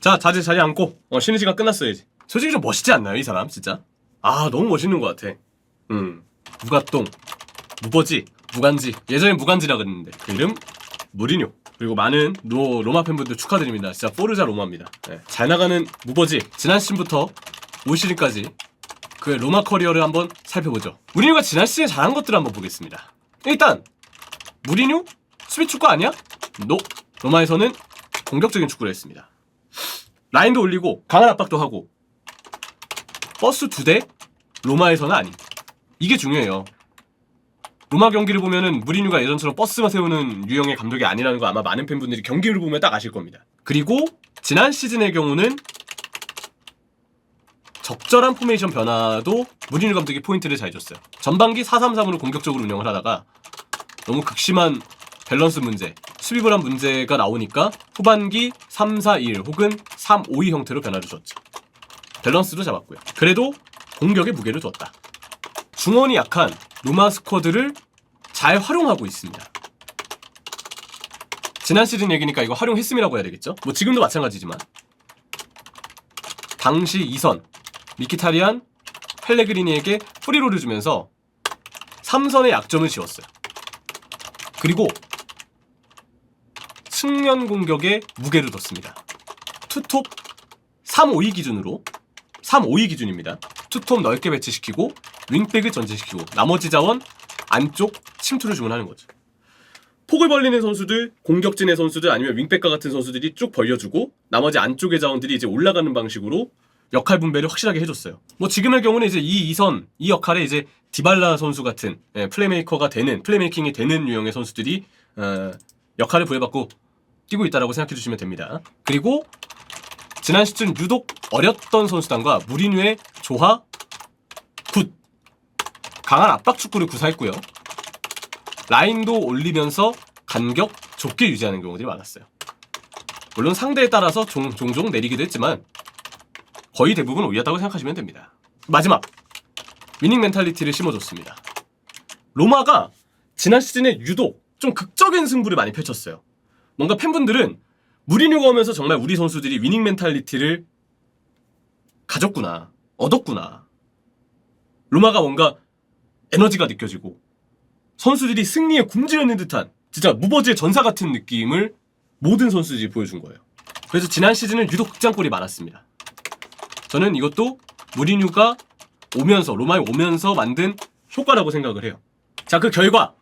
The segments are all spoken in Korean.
자, 다들 자리 앉고 쉬는 시간 끝났어야지. 솔직히 좀 멋있지 않나요, 이 사람 진짜? 아, 너무 멋있는 것 같아. 무가똥, 무버지, 무간지. 예전엔 무간지라 그랬는데 그 이름 무리뉴. 그리고 많은 로마 팬분들 축하드립니다. 진짜 포르자 로마입니다. 네. 잘 나가는 무버지, 지난 시즌부터 올 시즌까지 그의 로마 커리어를 한번 살펴보죠. 무리뉴가 지난 시즌에 잘한 것들을 한번 보겠습니다. 일단 무리뉴? 수비 축구 아니야? 노. 로마에서는 공격적인 축구를 했습니다. 라인도 올리고 강한 압박도 하고 버스 2대? 로마에서는 아님. 이게 중요해요. 로마 경기를 보면은 무리뉴가 예전처럼 버스만 세우는 유형의 감독이 아니라는 거 아마 많은 팬분들이 경기를 보면 딱 아실 겁니다. 그리고 지난 시즌의 경우는 적절한 포메이션 변화도 무리뉴 감독이 포인트를 잘 줬어요. 전반기 4-3-3으로 공격적으로 운영을 하다가 너무 극심한 밸런스 문제, 수비 불안 문제가 나오니까 후반기 3-4-1 혹은 3-5-2 형태로 변화를 줬죠. 밸런스도 잡았고요. 그래도 공격에 무게를 뒀다. 중원이 약한 로마 스쿼드를 잘 활용하고 있습니다. 지난 시즌 얘기니까 이거 활용했음이라고 해야 되겠죠? 뭐 지금도 마찬가지지만 당시 2선 미키타리안, 펠레그리니에게 프리롤을 주면서 3선의 약점을 지웠어요. 그리고 측면 공격에 무게를 뒀습니다. 투톱 3-5-2 기준으로 3-5-2 기준입니다. 투톱 넓게 배치시키고 윙백을 전진시키고 나머지 자원 안쪽 침투를 주문하는 거죠. 폭을 벌리는 선수들, 공격진의 선수들 아니면 윙백과 같은 선수들이 쭉 벌려주고 나머지 안쪽의 자원들이 이제 올라가는 방식으로 역할 분배를 확실하게 해줬어요. 뭐 지금의 경우는 이제 이 2선 이 역할에 이제 디발라 선수 같은 플레이메이커가 되는 플레이메이킹이 되는 유형의 선수들이 역할을 부여받고 뛰고 있다라고 생각해 주시면 됩니다. 그리고 지난 시즌 유독 어렸던 선수단과 무리뉴의 조화 굿. 강한 압박 축구를 구사했고요. 라인도 올리면서 간격 좁게 유지하는 경우들이 많았어요. 물론 상대에 따라서 종종 내리기도 했지만 거의 대부분 올렸다고 생각하시면 됩니다. 마지막 위닝 멘탈리티를 심어줬습니다. 로마가 지난 시즌에 유독 좀 극적인 승부를 많이 펼쳤어요. 뭔가 팬분들은 무리뉴가 오면서 정말 우리 선수들이 위닝 멘탈리티를 가졌구나, 얻었구나. 로마가 뭔가 에너지가 느껴지고 선수들이 승리에 굶주렸는 듯한 진짜 무버지의 전사 같은 느낌을 모든 선수들이 보여준 거예요. 그래서 지난 시즌은 유독 극장골이 많았습니다. 저는 이것도 무리뉴가 오면서 로마에 오면서 만든 효과라고 생각을 해요. 자, 그 결과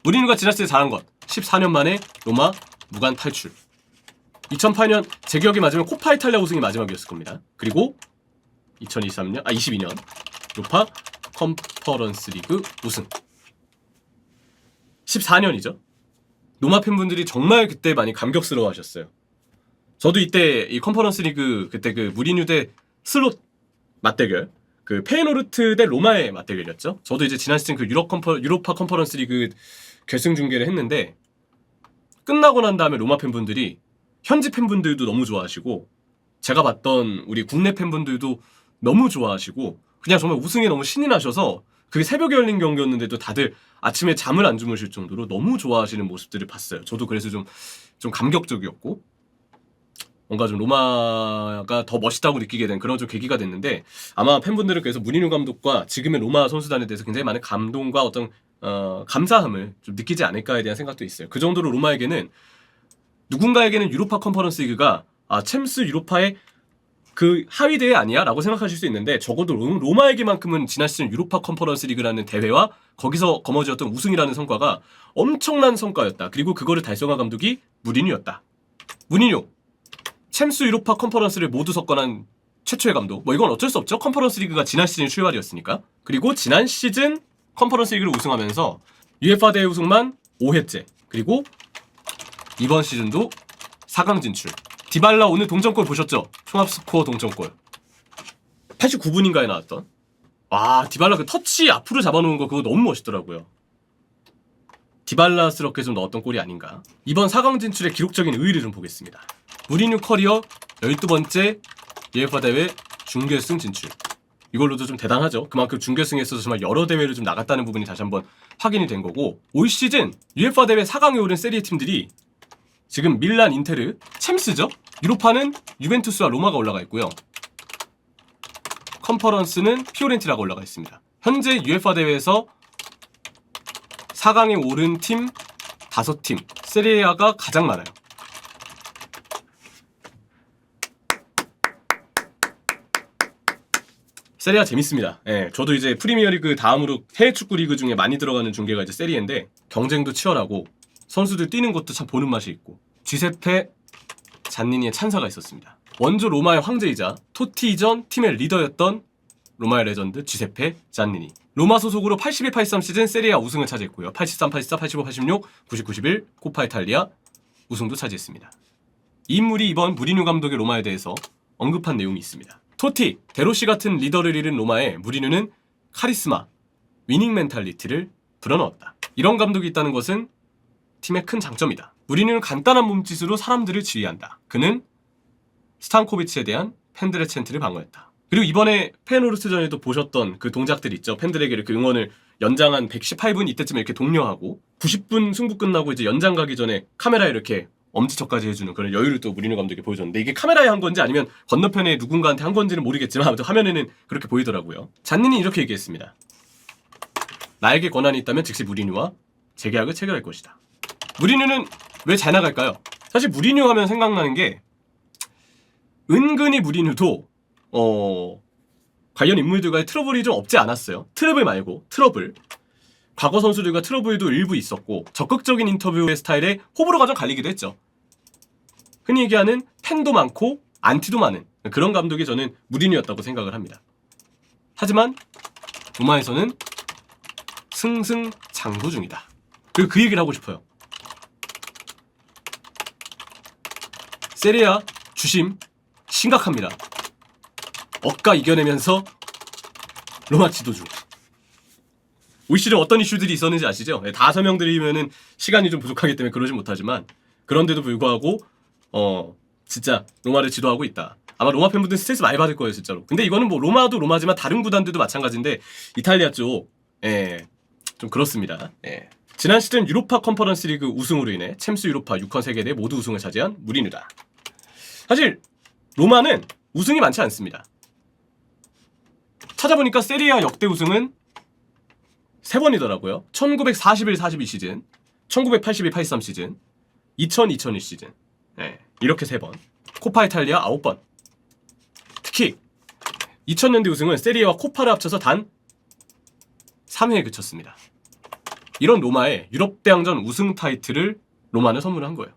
무리뉴가 지난 시즌에 잘한 것 14년 만에 로마 무관 탈출. 2008년 제 기억이 맞으면 코파 이탈리아 우승이 마지막이었을 겁니다. 그리고 22년 유로파 컨퍼런스 리그 우승. 14년이죠. 로마 팬분들이 정말 그때 많이 감격스러워 하셨어요. 저도 이때 이 컨퍼런스 리그 그때 그 무리뉴 대 슬롯 맞대결, 그 페이노르트 대 로마의 맞대결이었죠. 저도 이제 지난 시즌 그 유로파 컨퍼런스 리그 결승 중계를 했는데 끝나고 난 다음에 로마 팬분들이 현지 팬분들도 너무 좋아하시고 제가 봤던 우리 국내 팬분들도 너무 좋아하시고 그냥 정말 우승에 너무 신이 나셔서 그게 새벽에 열린 경기였는데도 다들 아침에 잠을 안 주무실 정도로 너무 좋아하시는 모습들을 봤어요. 저도 그래서 좀 감격적이었고 뭔가 좀 로마가 더 멋있다고 느끼게 된 그런 좀 계기가 됐는데 아마 팬분들은 그래서 무리뉴 감독과 지금의 로마 선수단에 대해서 굉장히 많은 감동과 어떤 감사함을 좀 느끼지 않을까에 대한 생각도 있어요. 그 정도로 로마에게는 누군가에게는 유로파 컨퍼런스 리그가 챔스 유로파의 그 하위 대회 아니야? 라고 생각하실 수 있는데 적어도 로마에게만큼은 지난 시즌 유로파 컨퍼런스 리그라는 대회와 거기서 거머쥐었던 우승이라는 성과가 엄청난 성과였다. 그리고 그거를 달성한 감독이 무리뉴였다. 무리뉴 챔스 유로파 컨퍼런스를 모두 석권한 최초의 감독. 뭐 이건 어쩔 수 없죠. 컨퍼런스 리그가 지난 시즌 출발이었으니까. 그리고 지난 시즌 컨퍼런스 리그를 우승하면서 UEFA 대회 우승만 5회째. 그리고 이번 시즌도 4강 진출. 디발라 오늘 동점골 보셨죠? 총합스코어 동점골 89분인가에 나왔던. 디발라 그 터치 앞으로 잡아놓은 거 그거 너무 멋있더라고요. 디발라스럽게 좀 넣었던 골이 아닌가. 이번 4강 진출의 기록적인 의의를 좀 보겠습니다. 무리뉴 커리어 12번째 UEFA 대회 준결승 진출. 이걸로도 좀 대단하죠. 그만큼 준결승에 있어서 정말 여러 대회를 좀 나갔다는 부분이 다시 한번 확인이 된 거고, 올 시즌 UEFA 대회 4강에 오른 세리에 팀들이 지금 밀란, 인테르, 챔스죠? 유로파는 유벤투스와 로마가 올라가 있고요. 컨퍼런스는 피오렌티나가 올라가 있습니다. 현재 UEFA 대회에서 4강에 오른 팀 5팀, 세리에아가 가장 많아요. 세리아 재밌습니다. 예, 저도 이제 프리미어리그 다음으로 해외 축구 리그 중에 많이 들어가는 중계가 이제 세리에인데 경쟁도 치열하고 선수들 뛰는 것도 참 보는 맛이 있고 지세페 잔니니의 찬사가 있었습니다. 원조 로마의 황제이자 토티 이전 팀의 리더였던 로마의 레전드 지세페 잔니니. 로마 소속으로 81-83 시즌 세리아 우승을 차지했고요. 83-84, 85-86, 90-91 코파 이탈리아 우승도 차지했습니다. 이 인물이 이번 무리뉴 감독의 로마에 대해서 언급한 내용이 있습니다. 토티, 데로시 같은 리더를 잃은 로마에 무리뉴는 카리스마, 위닝 멘탈리티를 불어넣었다. 이런 감독이 있다는 것은 팀의 큰 장점이다. 무리뉴는 간단한 몸짓으로 사람들을 지휘한다. 그는 스탄코비치에 대한 팬들의 챈트를 방어했다. 그리고 이번에 페노르트전에도 보셨던 그 동작들 있죠. 팬들에게 이렇게 응원을 연장한 118분 이때쯤에 이렇게 독려하고 90분 승부 끝나고 이제 연장 가기 전에 카메라에 이렇게 엄지척까지 해주는 그런 여유를 또 무리뉴 감독이 보여줬는데 이게 카메라에 한 건지 아니면 건너편에 누군가한테 한 건지는 모르겠지만 아무튼 화면에는 그렇게 보이더라고요. 잔니는 이렇게 얘기했습니다. 나에게 권한이 있다면 즉시 무리뉴와 재계약을 체결할 것이다. 무리뉴는 왜 잘 나갈까요? 사실 무리뉴 하면 생각나는 게 은근히 무리뉴도 관련 인물들과의 트러블이 좀 없지 않았어요. 트러블 말고 트러블. 과거 선수들과 트러블도 일부 있었고 적극적인 인터뷰의 스타일에 호불호가 좀 갈리기도 했죠. 흔히 얘기하는 팬도 많고 안티도 많은 그런 감독이 저는 무리뉴였다고 생각을 합니다. 하지만 로마에서는 승승장구 중이다. 그리고 그 얘기를 하고 싶어요. 세리아 주심 심각합니다. 억까 이겨내면서 로마 지도 중. 올 시즌 어떤 이슈들이 있었는지 아시죠? 다 설명드리면은 시간이 좀 부족하기 때문에 그러지 못하지만 그런데도 불구하고 진짜 로마를 지도하고 있다. 아마 로마 팬분들 스트레스 많이 받을 거예요 진짜로. 근데 이거는 뭐 로마도 로마지만 다른 구단들도 마찬가지인데 이탈리아 쪽 좀 그렇습니다. 지난 시즌 유로파 컨퍼런스 리그 우승으로 인해 챔스 유로파 6권 3개 모두 우승을 차지한 무리뉴다. 사실 로마는 우승이 많지 않습니다. 찾아보니까 세리아 역대 우승은 3번이더라고요. 1941-42 시즌, 1982-83 시즌, 2000-2001 시즌. 이렇게 3번. 코파 이탈리아 9번. 특히 2000년대 우승은 세리아와 코파를 합쳐서 단 3회에 그쳤습니다. 이런 로마의 유럽 대항전 우승 타이틀을 로마는 선물한 거예요.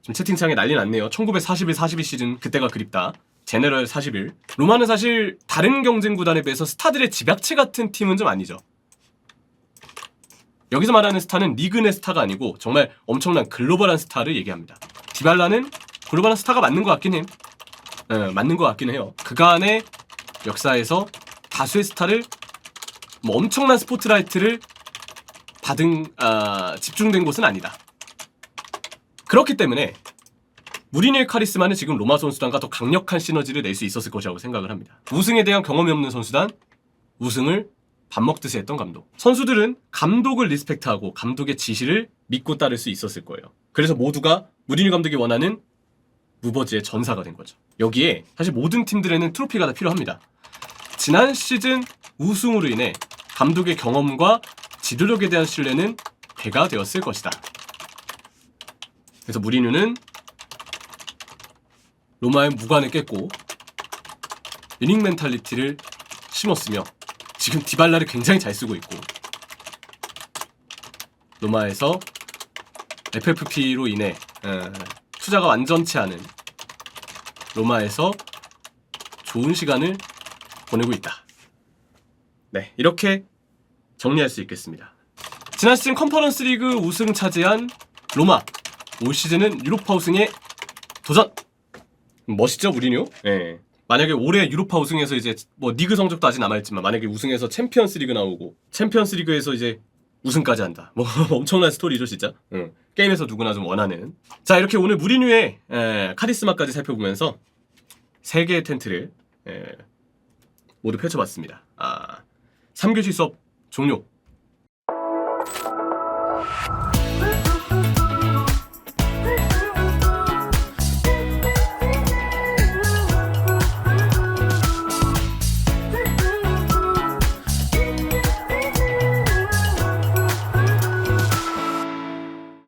지금 채팅창에 난리 났네요. 1941-42 시즌 그때가 그립다. 제네럴 41. 로마는 사실 다른 경쟁 구단에 비해서 스타들의 집약체 같은 팀은 좀 아니죠. 여기서 말하는 스타는 리그 내 스타가 아니고 정말 엄청난 글로벌한 스타를 얘기합니다. 디발라는 글로벌한 스타가 맞는 것 같긴 해. 맞는 것 같긴 해요. 그간의 역사에서 다수의 스타를 뭐 엄청난 스포트라이트를 받은 집중된 곳은 아니다. 그렇기 때문에 무리뉴의 카리스마는 지금 로마 선수단과 더 강력한 시너지를 낼 수 있었을 것이라고 생각을 합니다. 우승에 대한 경험이 없는 선수단, 우승을 밥 먹듯이 했던 감독. 선수들은 감독을 리스펙트하고 감독의 지시를 믿고 따를 수 있었을 거예요. 그래서 모두가 무리뉴 감독이 원하는 무버지의 전사가 된 거죠. 여기에 사실 모든 팀들에는 트로피가 다 필요합니다. 지난 시즌 우승으로 인해 감독의 경험과 지도력에 대한 신뢰는 배가 되었을 것이다. 그래서 무리뉴는 로마의 무관을 깼고 위닝 멘탈리티를 심었으며 지금 디발라를 굉장히 잘 쓰고 있고 로마에서 FFP로 인해 투자가 완전치 않은 로마에서 좋은 시간을 보내고 있다. 네, 이렇게 정리할 수 있겠습니다. 지난 시즌 컨퍼런스 리그 우승 차지한 로마, 올 시즌은 유로파 우승에 도전! 멋있죠, 무리뉴? 만약에 올해 유로파 우승해서 이제 뭐 리그 성적도 아직 남아있지만 만약에 우승해서 챔피언스 리그 나오고 챔피언스 리그에서 이제 우승까지 한다. 뭐 엄청난 스토리죠 진짜. 게임에서 누구나 좀 원하는. 자, 이렇게 오늘 무리뉴의 카리스마까지 살펴보면서 3개의 텐트를 모두 펼쳐봤습니다. 3교시 수업 종료.